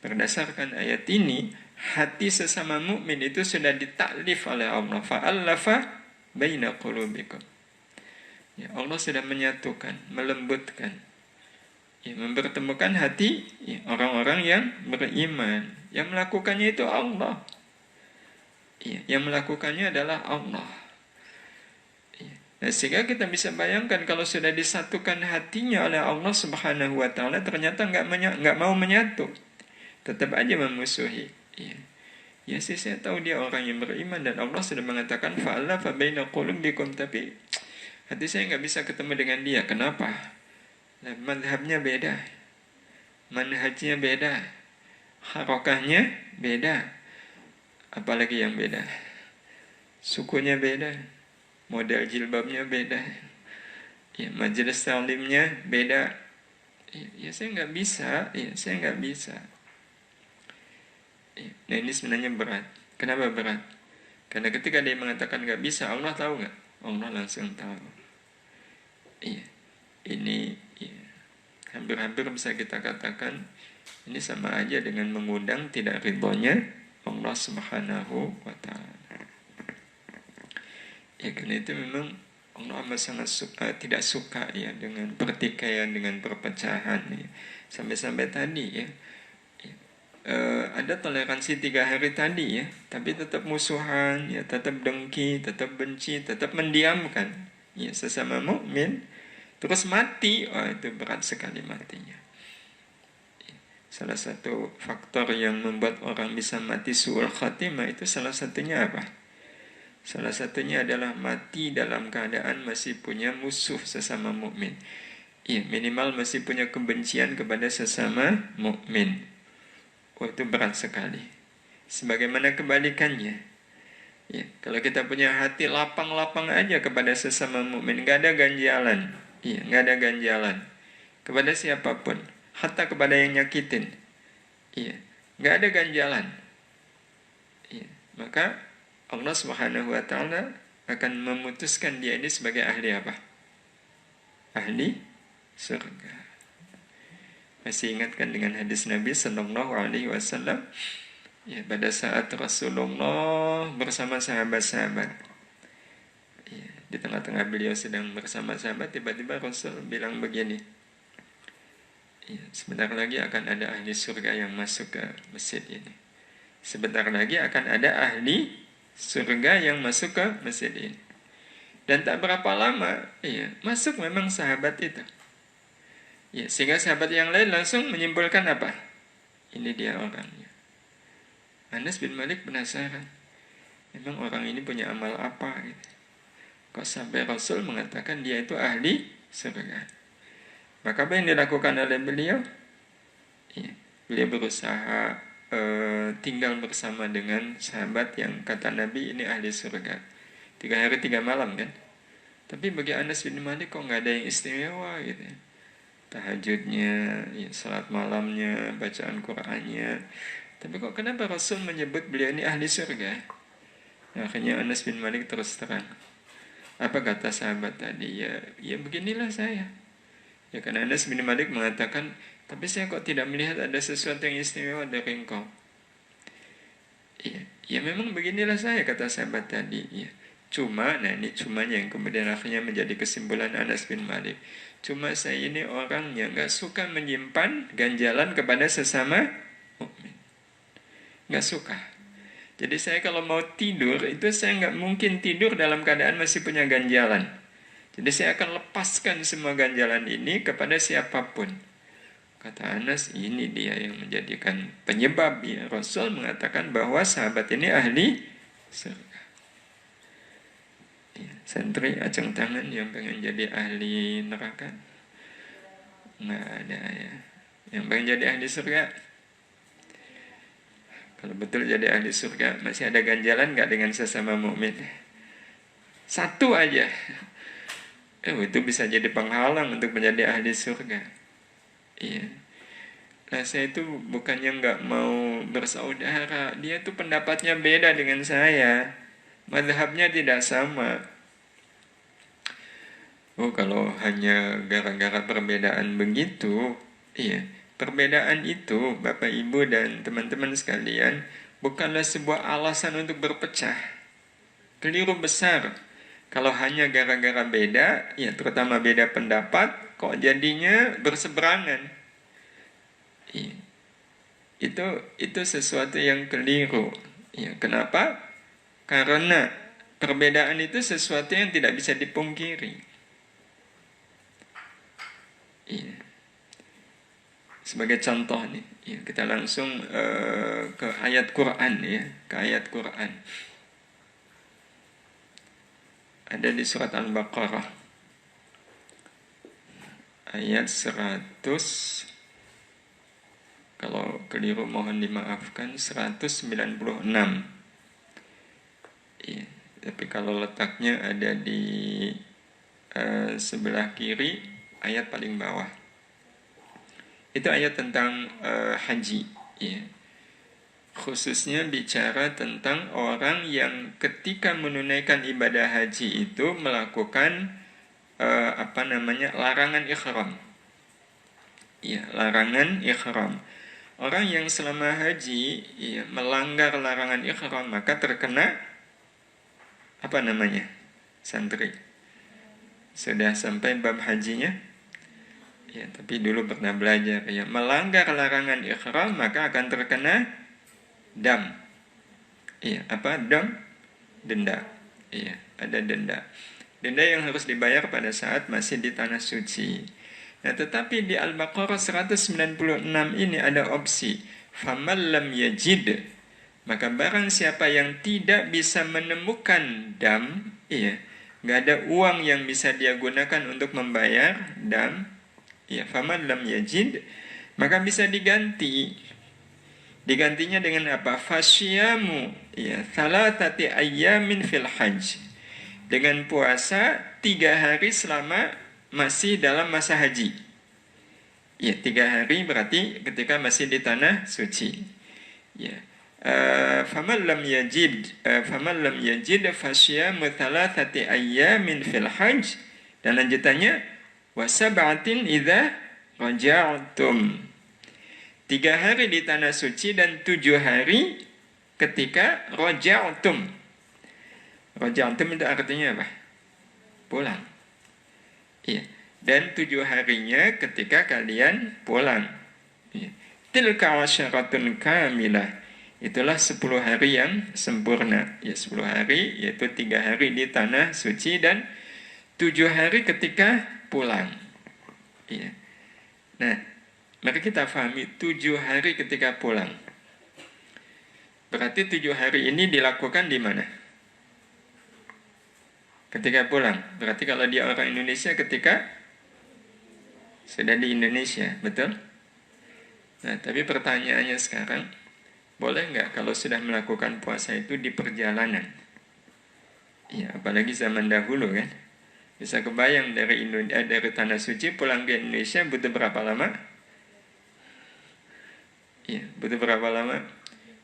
Berdasarkan ayat ini, hati sesama mukmin itu sudah ditaklif oleh Allah. Fa'allafa baina qulubikum. Ya, Allah sudah menyatukan, melembutkan, ya, mempertemukan hati ya, orang-orang yang beriman. Yang melakukannya itu Allah. Ya, yang melakukannya adalah Allah. Ya. Nah, sehingga kita bisa bayangkan kalau sudah disatukan hatinya oleh Allah Subhanahu wa taala, ternyata nggak mau menyatu, tetap aja memusuhi. Ya. Ya sih, saya tahu dia orang yang beriman dan Allah sudah mengatakan fa'ala fa baina qulubikum, tapi Berarti saya nggak bisa ketemu dengan dia. Kenapa? Nah, madhabnya beda, manhajnya beda, harokahnya beda. Apalagi yang beda? Sukunya beda, model jilbabnya beda, ya, majelis taklimnya beda. Ya saya nggak bisa, ya saya nggak bisa. Ya, nah ini sebenarnya berat. Kenapa berat? Karena ketika dia mengatakan nggak bisa, Allah tahu nggak? Allah langsung tahu. Iya, ini ya, hampir-hampir bisa kita katakan ini sama aja dengan mengundang tidak ridhonya Allah Subhanahu wa Ta'ala. Ya karena itu memang Allah amat sangat tidak suka ya dengan pertikaian, dengan perpecahan ya. Sampai-sampai tadi ya, ada toleransi 3 hari tadi ya, tapi tetap musuhan ya, tetap dengki, tetap benci, tetap mendiamkan ya sesama mukmin, terus mati. Oh itu berat sekali matinya. Salah satu faktor yang membuat orang bisa mati su'ul khatimah itu salah satunya apa? Salah satunya adalah mati dalam keadaan masih punya musuh sesama mukmin. Iya, minimal masih punya kebencian kepada sesama mukmin. Oh, itu berat sekali. Sebagaimana kebalikannya. Ya, kalau kita punya hati lapang-lapang aja kepada sesama mukmin, nggak ada ganjalan. Iya, nggak ada ganjalan kepada siapapun. Hatta kepada yang nyakitin, iya, nggak ada ganjalan. Iya, maka Allah Subhanahu wa Ta'ala akan memutuskan dia ini sebagai ahli apa? Ahli surga. Masih ingatkan dengan hadis Nabi Sallallahu Alaihi Wasallam? Ya, pada saat Rasulullah bersama sahabat-sahabat, ya, di tengah-tengah beliau sedang bersama sahabat, tiba-tiba Rasul bilang begini. Ya, sebentar lagi akan ada ahli surga yang masuk ke masjid ini. Sebentar lagi akan ada ahli surga yang masuk ke masjid ini. Dan tak berapa lama, ya, masuk memang sahabat itu. Ya, sehingga sahabat yang lain langsung menyimpulkan apa? Ini dia orangnya. Anas bin Malik penasaran. Memang orang ini punya amal apa? Gitu. Kok sampai Rasul mengatakan dia itu ahli surga? Maka apa yang dilakukan oleh beliau? Ya, beliau berusaha tinggal bersama dengan sahabat yang kata Nabi ini ahli surga. 3 hari 3 malam kan. Tapi bagi Anas bin Malik kok nggak ada yang istimewa gitu. Tahajudnya, ya, salat malamnya, bacaan Qur'annya. Tapi kok kenapa Rasul menyebut beliau ini ahli surga? Nah, akhirnya Anas bin Malik terus terang. Apa kata sahabat tadi? Ya beginilah saya. Ya karena Anas bin Malik mengatakan, tapi saya kok tidak melihat ada sesuatu yang istimewa dari engkau. Ya memang beginilah saya, kata sahabat tadi. Ya. Cuma, nah ini cumanya yang kemudian akhirnya menjadi kesimpulan Anas bin Malik. Cuma saya ini orang yang gak suka menyimpan ganjalan kepada sesama mukmin. Gak suka. Jadi saya kalau mau tidur, itu saya gak mungkin tidur dalam keadaan masih punya ganjalan. Jadi saya akan lepaskan semua ganjalan ini kepada siapapun. Kata Anas, ini dia yang menjadikan penyebab ya. Rasul mengatakan bahwa sahabat ini ahli surga. Ya, santri acung tangan yang pengen jadi ahli neraka. Nggak ada ya. Yang pengen jadi ahli surga. Kalau betul jadi ahli surga, masih ada ganjalan nggak dengan sesama mukmin? Satu aja. Itu bisa jadi penghalang untuk menjadi ahli surga. Iya. Nah saya itu bukannya nggak mau bersaudara. Dia tuh pendapatnya beda dengan saya. Madhabnya tidak sama. Kalau hanya gara-gara perbedaan begitu, iya. Perbedaan itu, Bapak Ibu dan teman-teman sekalian, bukanlah sebuah alasan untuk berpecah. Keliru besar. Kalau hanya gara-gara beda, ya terutama beda pendapat, kok jadinya berseberangan. Ya, itu sesuatu yang keliru. Ya, kenapa? Karena perbedaan itu sesuatu yang tidak bisa dipungkiri. Ya. Sebagai contoh nih, ya, kita langsung ke ayat Quran ya, ke ayat Quran. Ada di surat Al-Baqarah ayat 100, kalau keliru mohon dimaafkan, 196. Iya, tapi kalau letaknya ada di sebelah kiri, ayat paling bawah. Itu ayat tentang haji, ya. Khususnya bicara tentang orang yang ketika menunaikan ibadah haji itu melakukan larangan ihram. Ya, larangan ihram. Orang yang selama haji ya, melanggar larangan ihram maka terkena santri. Sudah sampai bab hajinya? Ya, tapi dulu pernah belajar ya, melanggar larangan ihram maka akan terkena dam. Iya, dam? Denda. Iya, ada denda. Denda yang harus dibayar pada saat masih di tanah suci. Nah, tetapi di Al-Baqarah 196 ini ada opsi faman lam yajid, maka barang siapa yang tidak bisa menemukan dam, iya, nggak ada uang yang bisa dia gunakan untuk membayar dam, iya, faman lam yajid, maka bisa diganti. Digantinya dengan apa? Fasyamu, iya, thalathati ayyamin fil hajj, dengan puasa 3 hari selama masih dalam masa haji. Ya, 3 hari berarti ketika masih di tanah suci. Ya. Faman lam yajid fasyamu thalathati ayyamin fil hajj, dan lanjutannya wa sab'atin idza raja'tum. 3 hari di tanah suci dan 7 hari ketika raja'tum. Raja'tum itu artinya apa? Pulang. Iya. Dan 7 harinya ketika kalian pulang. Iya. Tilka asyaratun kamilah. Itulah 10 hari yang sempurna. Ya, 10 hari yaitu 3 hari di tanah suci dan 7 hari ketika pulang. Iya. Nah, mari kita pahami 7 hari ketika pulang. Berarti 7 hari ini dilakukan di mana? Ketika pulang. Berarti kalau dia orang Indonesia ketika sudah di Indonesia, betul? Nah, tapi pertanyaannya sekarang, boleh nggak kalau sudah melakukan puasa itu di perjalanan? Ya, apalagi zaman dahulu kan. Bisa kebayang dari tanah suci pulang ke Indonesia butuh berapa lama? Ya, butuh berapa lama?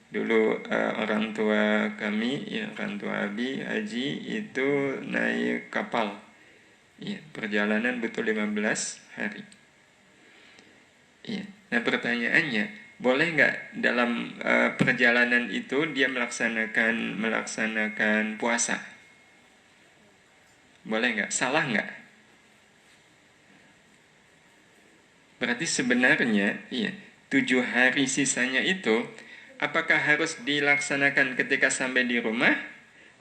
Dulu orang tua kami, ya, orang tua Abi, Haji itu naik kapal. Ya, perjalanan butuh 15 hari. Ya. Nah, pertanyaannya, boleh nggak dalam perjalanan itu dia melaksanakan puasa? Boleh nggak? Salah nggak? Berarti sebenarnya, iya, 7 hari sisanya itu apakah harus dilaksanakan ketika sampai di rumah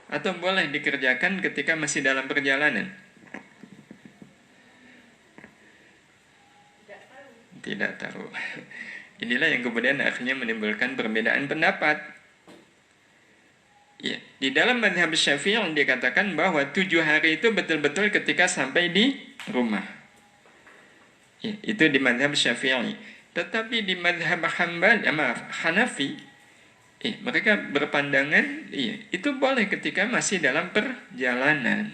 atau boleh dikerjakan ketika masih dalam perjalanan? Tidak tahu. Inilah yang kemudian akhirnya menimbulkan perbedaan pendapat. Ya, di dalam mazhab Syafi'i yang dikatakan bahwa 7 hari itu betul-betul ketika sampai di rumah. Ya, itu di mazhab Syafi'i. Tetapi di mazhab Hanafi, mereka berpandangan, itu boleh ketika masih dalam perjalanan.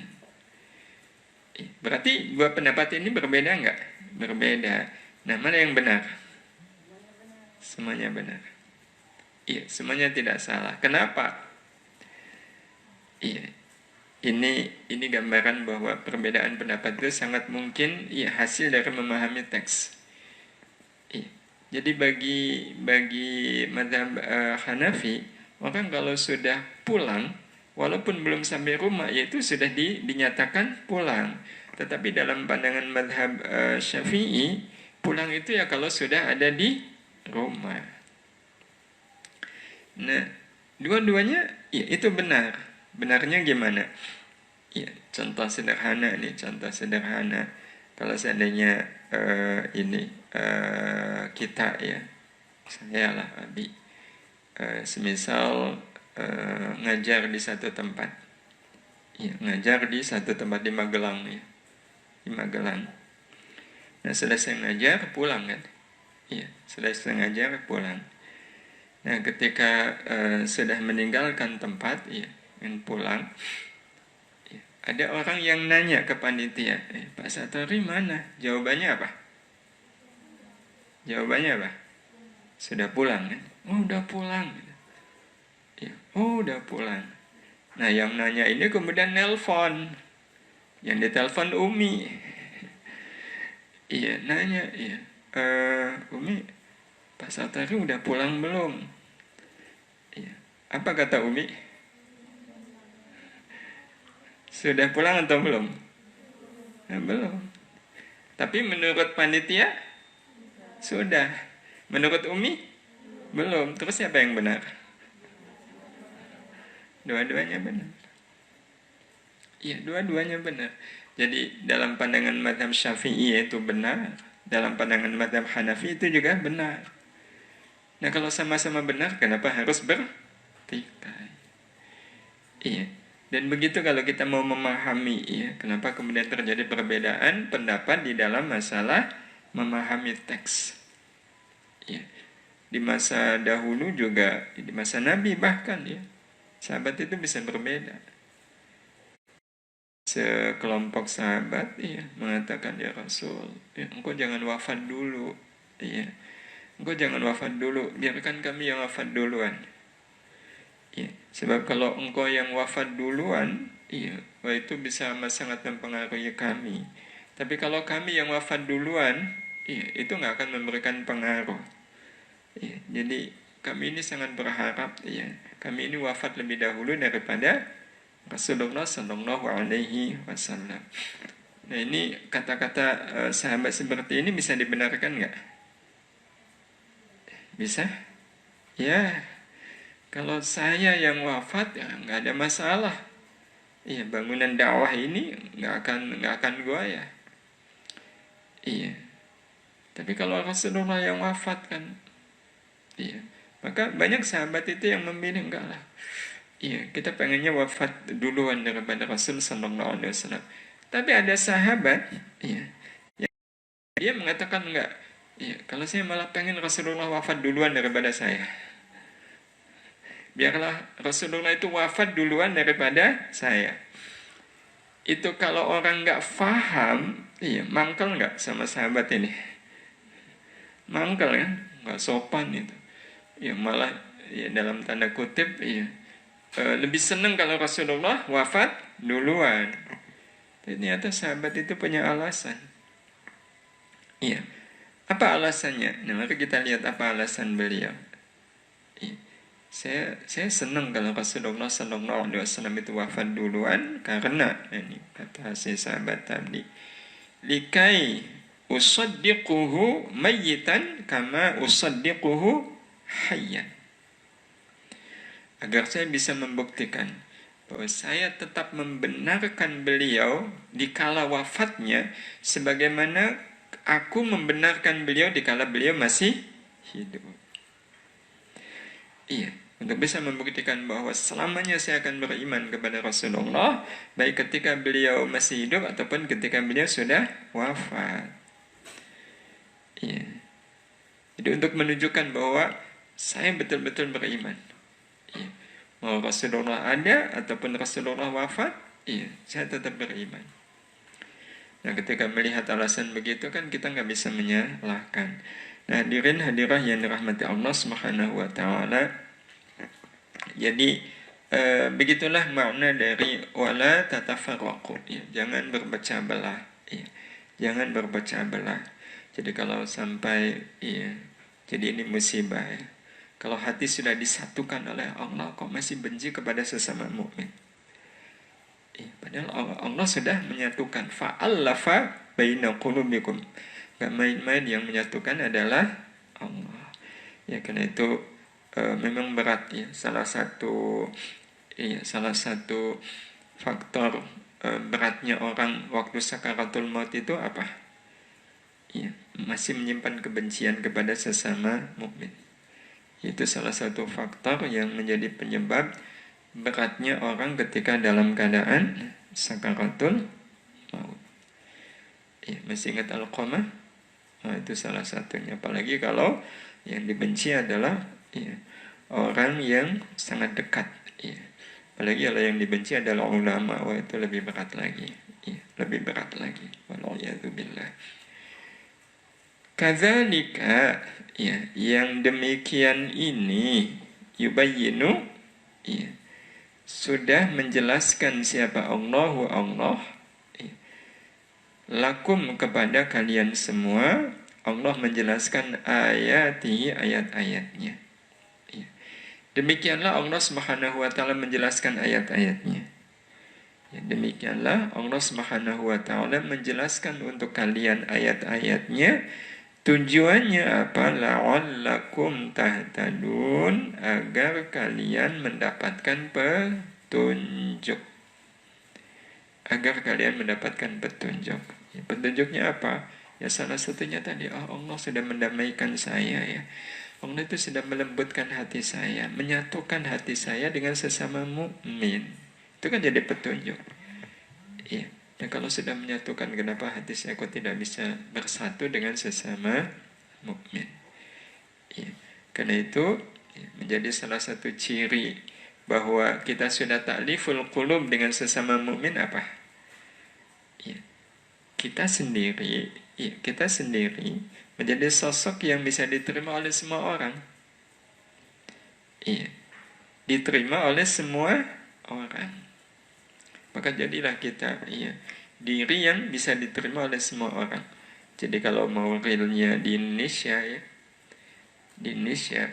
Berarti dua pendapat ini berbeda enggak? Berbeda. Nah, mana yang benar? Semuanya benar. Iya, semuanya tidak salah. Kenapa? Iya. Ini gambaran bahwa perbedaan pendapat itu sangat mungkin hasil dari memahami teks. Iya. Jadi bagi mazhab Hanafi, orang kalau sudah pulang walaupun belum sampai rumah yaitu sudah dinyatakan pulang. Tetapi dalam pandangan mazhab Syafi'i, pulang itu ya kalau sudah ada di rumah. Nah, dua-duanya ya itu benar. Benarnya gimana? Ya, contoh sederhana nih, contoh sederhana. Kalau seandainya kita ya, saya lah Abi, semisal ngajar di satu tempat, ya, ngajar di satu tempat di Magelang ya, di Magelang. Nah, selesai ngajar pulang kan. Iya, selesai ngajar pulang. Nah, ketika sudah meninggalkan tempat, ya, pulang, ya, ada orang yang nanya ke panitia, Pak Satori mana? Jawabannya apa? Jawabannya apa? Sudah pulang kan? Oh, udah pulang. Ya, oh, udah pulang. Nah, yang nanya ini kemudian nelpon. Yang ditelepon Umi. Iya, nanya, iya. Umi, Pak Satori udah pulang belum? Iya. Apa kata Umi? Sudah pulang atau belum? Nah, belum. Tapi menurut panitia sudah. Menurut Umi belum. Terus siapa yang benar? Dua-duanya benar. Iya, dua-duanya benar. Jadi dalam pandangan mazhab Syafi'i itu benar, dalam pandangan mazhab Hanafi itu juga benar. Nah, kalau sama-sama benar, kenapa harus bertikai? Iya. Dan begitu kalau kita mau memahami, ya, kenapa kemudian terjadi perbedaan pendapat di dalam masalah memahami teks. Ya. Di masa dahulu juga, di masa Nabi bahkan, ya, sahabat itu bisa berbeda. Sekelompok sahabat, ya, mengatakan, ya Rasul, ya, engkau jangan wafat dulu, ya, engkau jangan wafat dulu, biarkan kami yang wafat duluan. Ya, sebab kalau engkau yang wafat duluan, iya, wah itu bisa sangat mempengaruhi kami. Tapi kalau kami yang wafat duluan, iya, itu nggak akan memberikan pengaruh. Ya, jadi kami ini sangat berharap, ya, kami ini wafat lebih dahulu daripada Rasulullah Shallallahu Alaihi Wasallam. Nah, ini kata-kata sahabat seperti ini bisa dibenarkan nggak? Bisa? Ya. Kalau saya yang wafat, ya nggak ada masalah. Iya, bangunan dakwah ini nggak akan goyah. Iya. Tapi kalau Rasulullah yang wafat kan, iya. Maka banyak sahabat itu yang memilih enggak lah. Iya, kita pengennya wafat duluan daripada Rasul Sallallahu Alaihi Wasallam. Tapi ada sahabat, iya, yang dia mengatakan enggak. Iya, kalau saya malah pengen Rasulullah wafat duluan daripada saya. Biarlah Rasulullah itu wafat duluan daripada saya. Itu kalau orang nggak faham, iya, mangkel nggak sama sahabat ini? Mangkel kan? Nggak sopan itu. Ya malah, ya, dalam tanda kutip, iya, lebih seneng kalau Rasulullah wafat duluan. Ternyata sahabat itu punya alasan. Iya. Apa alasannya? Nah, mari kita lihat apa alasan beliau. Iya. Saya senang kalau Rasulullah Sallallahu Alaihi Wasallam itu wafat duluan karena ini kata si sahabat tadi, likai usaddiquhu mayyitan kama usaddiquhu hayyan, agar saya bisa membuktikan bahwa saya tetap membenarkan beliau di kala wafatnya sebagaimana aku membenarkan beliau di kala beliau masih hidup. Iya, untuk bisa membuktikan bahwa selamanya saya akan beriman kepada Rasulullah, baik ketika beliau masih hidup ataupun ketika beliau sudah wafat. Iya. Jadi untuk menunjukkan bahwa saya betul-betul beriman. Iya. Mau Rasulullah ada ataupun Rasulullah wafat, iya, saya tetap beriman. Nah, ketika melihat alasan begitu kan kita nggak bisa menyalahkan. Nah, hadirin hadirah yang dirahmati Allah Subhanahu wa taala. Jadi begitulah makna dari wala tatafarraqu, ya, jangan berpecah belah, ya. Jangan berpecah belah. Jadi kalau sampai, ya, jadi ini musibah, ya. Kalau hati sudah disatukan oleh Allah, kok masih benci kepada sesama mukmin? Ya, padahal Allah sudah menyatukan. Fa'allafa baina qulubikum. Gak main-main, yang menyatukan adalah Allah. Ya, karena itu memang berat, ya. Salah satu faktor beratnya orang waktu sakaratul maut itu apa? Ya, masih menyimpan kebencian kepada sesama mukmin. Itu salah satu faktor yang menjadi penyebab beratnya orang ketika dalam keadaan sakaratul maut. Ya, masih ingat Alqamah? Nah, itu salah satunya. Apalagi kalau yang dibenci adalah ya, orang yang sangat dekat. Ya. Apalagi kalau yang dibenci adalah ulama, wah itu lebih berat lagi. Ya, lebih berat lagi. Wallahu Kadzalika, ya, yang demikian ini yubayyinu, ya, sudah menjelaskan siapa Allah, ya, lakum kepada kalian semua. Allah menjelaskan ayat-ayatnya. Ya. Demikianlah Allah Subhanahu wa taala menjelaskan ayat-ayatnya. Ya, demikianlah Allah Subhanahu wa taala menjelaskan untuk kalian ayat-ayatnya. Tujuannya apa? La'allakum tahtadun, agar kalian mendapatkan petunjuk. Agar kalian mendapatkan petunjuk. Ya, petunjuknya apa? Ya salah satunya tadi, Allah sudah mendamaikan saya ya. Allah itu sudah melembutkan hati saya, menyatukan hati saya dengan sesama mukmin. Itu kan jadi petunjuk. Iya. Dan kalau sudah menyatukan, kenapa hati saya kok tidak bisa bersatu dengan sesama mukmin? Ya. Karena itu menjadi salah satu ciri bahwa kita sudah ta'liful qulub dengan sesama mukmin apa? Ya. Kita sendiri menjadi sosok yang bisa diterima oleh semua orang. Iya. Diterima oleh semua orang. Maka jadilah kita diri yang bisa diterima oleh semua orang. Jadi kalau mau realnya di Indonesia ya, di Indonesia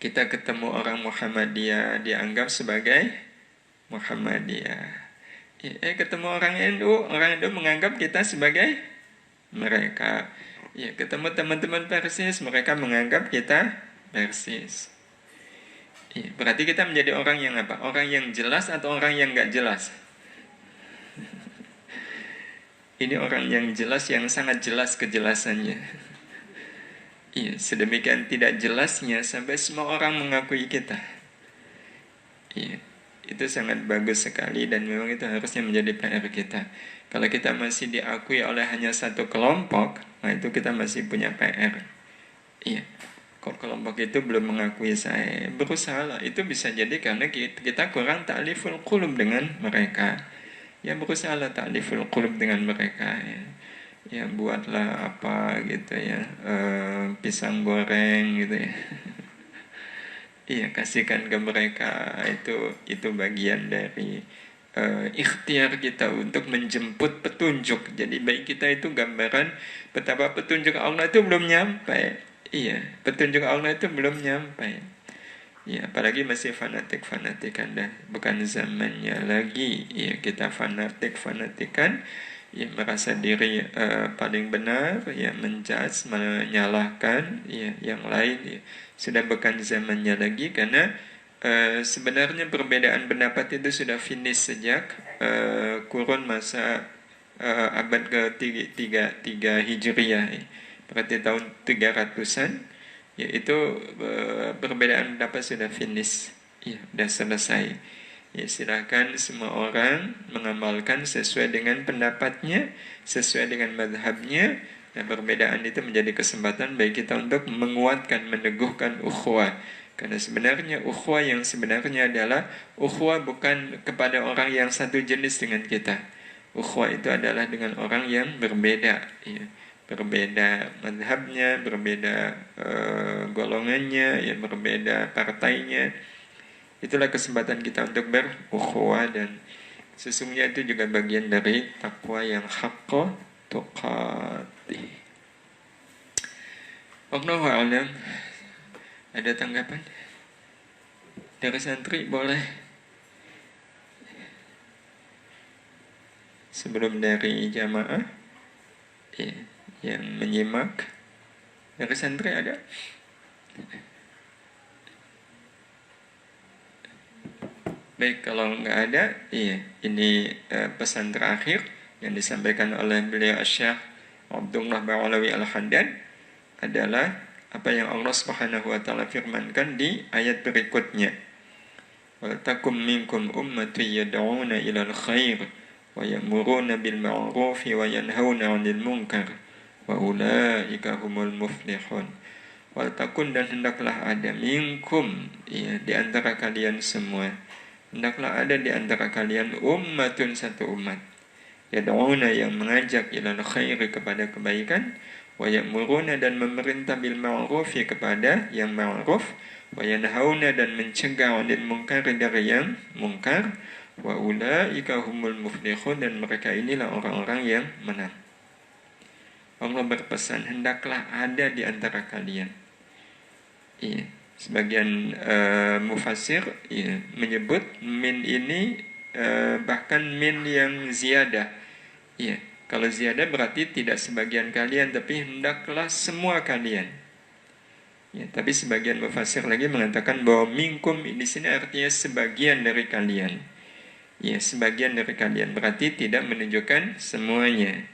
kita ketemu orang Muhammadiyah dianggap sebagai Muhammadiyah. Ketemu orang NU menganggap kita sebagai mereka. Ya, ketemu teman-teman Persis, mereka menganggap kita Persis. Berarti kita menjadi orang yang apa? Orang yang jelas atau orang yang nggak jelas? Ini orang yang jelas, yang sangat jelas kejelasannya. Iya, sedemikian tidak jelasnya sampai semua orang mengakui kita. Iya, itu sangat bagus sekali dan memang itu harusnya menjadi PR kita. Kalau kita masih diakui oleh hanya satu kelompok, nah itu kita masih punya PR. Iya. Kok kelompok itu belum mengakui saya? Berusaha lah. Itu bisa jadi karena kita kurang ta'liful qulub dengan mereka. Ya berusaha lah ta'liful qulub dengan mereka. Ya buatlah apa gitu ya, pisang goreng gitu ya. Iya, kasihkan ke mereka. Itu bagian dari ikhtiar kita untuk menjemput petunjuk. Jadi baik kita itu gambaran betapa petunjuk Allah itu belum nyampe. Iya, petunjuk Allah itu belum nyampe. Ya, apalagi masih fanatik Anda, bukan zamannya lagi. Ya, kita fanatikan, ya merasa diri paling benar, ya menjudge, menyalahkan, ya yang lain. Ya, sudah bukan zamannya lagi karena sebenarnya perbedaan pendapat itu sudah finish sejak kurun masa abad ke-3 Hijriyah. Ya. Berarti tahun 300-an, yaitu perbedaan pendapat sudah finish, ya, sudah selesai. Ya, silakan semua orang mengamalkan sesuai dengan pendapatnya, sesuai dengan madhabnya, dan perbedaan itu menjadi kesempatan bagi kita untuk menguatkan, meneguhkan ukhuwah. Karena sebenarnya ukhuwah yang sebenarnya adalah ukhuwah bukan kepada orang yang satu jenis dengan kita. Ukhuwah itu adalah dengan orang yang berbeda, ya. Berbeda madhabnya, berbeda golongannya, ya berbeda partainya. Itulah kesempatan kita untuk berukhuwah dan sesungguhnya itu juga bagian dari takwa yang haqqa tuqatih. Wallahu a'lam. Ada tanggapan? Dari santri boleh. Sebelum dari jamaah, ya. Yang menyimak dari santri ada? Baik, kalau nggak ada, iya, ini pesan terakhir yang disampaikan oleh beliau Syekh Abdullah Ba'alawi Al-Haddad adalah apa yang Allah Subhanahu wa taala firmankan di ayat berikutnya. Wa takum minkum ummatun yad'una ilal khair wa ya'muruna bil ma'ruf wa yanhauna 'anil munkar wa ulaika humul muflihun. Wal takun, dan hendaklah ada minkum, ya, di antara kalian semua, hendaklah ada di antara kalian ummatun, satu umat, yad'una, yang mengajak, ilal khairi, kepada kebaikan, wa ya'muruna, dan memerintah, bil ma'rufi, kepada yang ma'ruf, wa yanhauna, dan mencegah, 'anil munkari, dari yang mungkar, wa ulaika humul muflihun, dan mereka inilah orang-orang yang menang. Allah berpesan, hendaklah ada di antara kalian. Iya. Sebagian mufassir, ya, menyebut min ini bahkan min yang ziyadah. Iya. Kalau ziyadah berarti tidak sebagian kalian, tapi hendaklah semua kalian. Ya, tapi sebagian mufassir lagi mengatakan bahwa minkum di sini artinya sebagian dari kalian. Ya, sebagian dari kalian berarti tidak menunjukkan semuanya.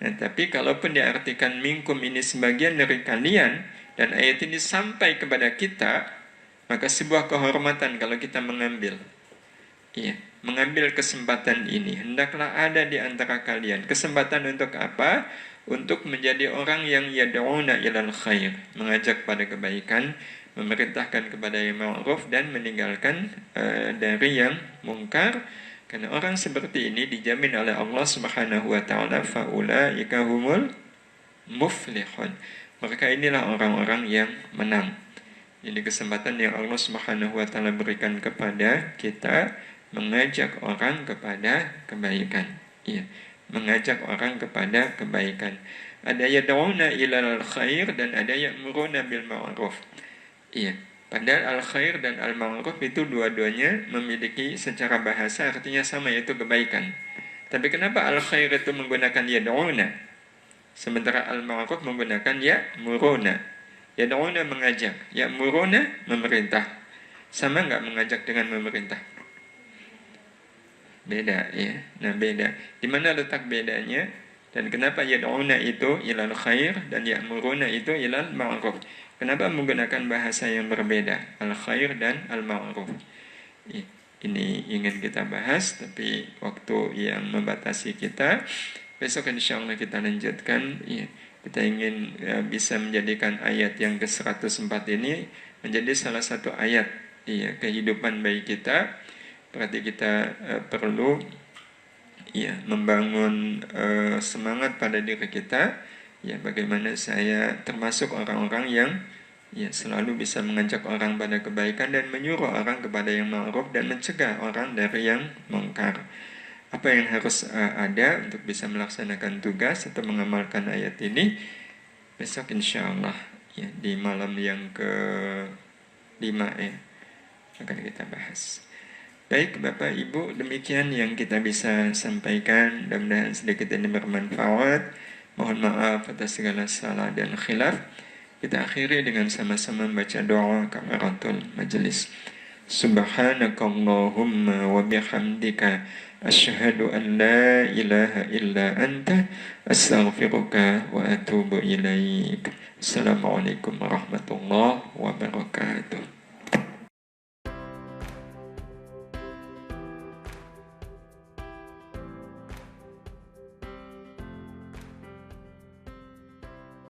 Nah, tapi kalaupun diartikan minkum ini sebagian dari kalian, dan ayat ini sampai kepada kita, maka sebuah kehormatan kalau kita mengambil kesempatan ini. Hendaklah ada di antara kalian. Kesempatan untuk apa? Untuk menjadi orang yang yad'una ilal khair, mengajak pada kebaikan, memerintahkan kepada yang ma'ruf, dan meninggalkan dari yang mungkar. Karena orang seperti ini dijamin oleh Allah Subhanahu wa taala, faulaika humul muflihun. Mereka inilah orang-orang yang menang. Ini kesempatan yang Allah Subhanahu wa taala berikan kepada kita, mengajak orang kepada kebaikan. Iya, mengajak orang kepada kebaikan. Ada yad'una ilal khair dan ada ya'muruna bil ma'ruf. Iya. Padahal al-khair dan al-ma'ruf itu dua-duanya memiliki secara bahasa artinya sama, yaitu kebaikan. Tapi kenapa al-khair itu menggunakan yad'una, sementara al-ma'ruf menggunakan ya'muruna? Yad'una mengajak, ya'muruna memerintah. Sama nggak mengajak dengan memerintah? Beda, ya. Nah, beda. Di mana letak bedanya? Dan kenapa yad'una itu ilal khair dan ya'muruna itu ilal ma'ruf? Kenapa menggunakan bahasa yang berbeda, al-khair dan al-ma'ruf? Ini ingin kita bahas, tapi waktu yang membatasi kita. Besok insya Allah kita lanjutkan. Kita ingin bisa menjadikan ayat yang ke-104 ini menjadi salah satu ayat kehidupan baik kita. Berarti kita perlu membangun semangat pada diri kita. Bagaimana saya termasuk orang-orang yang selalu bisa mengajak orang pada kebaikan dan menyuruh orang kepada yang ma'ruf dan mencegah orang dari yang mungkar. Apa yang harus ada untuk bisa melaksanakan tugas atau mengamalkan ayat ini, besok insya Allah di malam yang ke-5 akan kita bahas. Baik Bapak Ibu, demikian yang kita bisa sampaikan. Mudah-mudahan sedikit ini bermanfaat. Mohon maaf atas segala salah dan khilaf. Kita akhiri dengan sama-sama membaca doa kafaratul majelis. Subhanakallahumma wa bihamdika asyhadu an la ilaha illa anta astaghfiruka wa atubu ilaik. Assalamualaikum warahmatullahi wabarakatuh.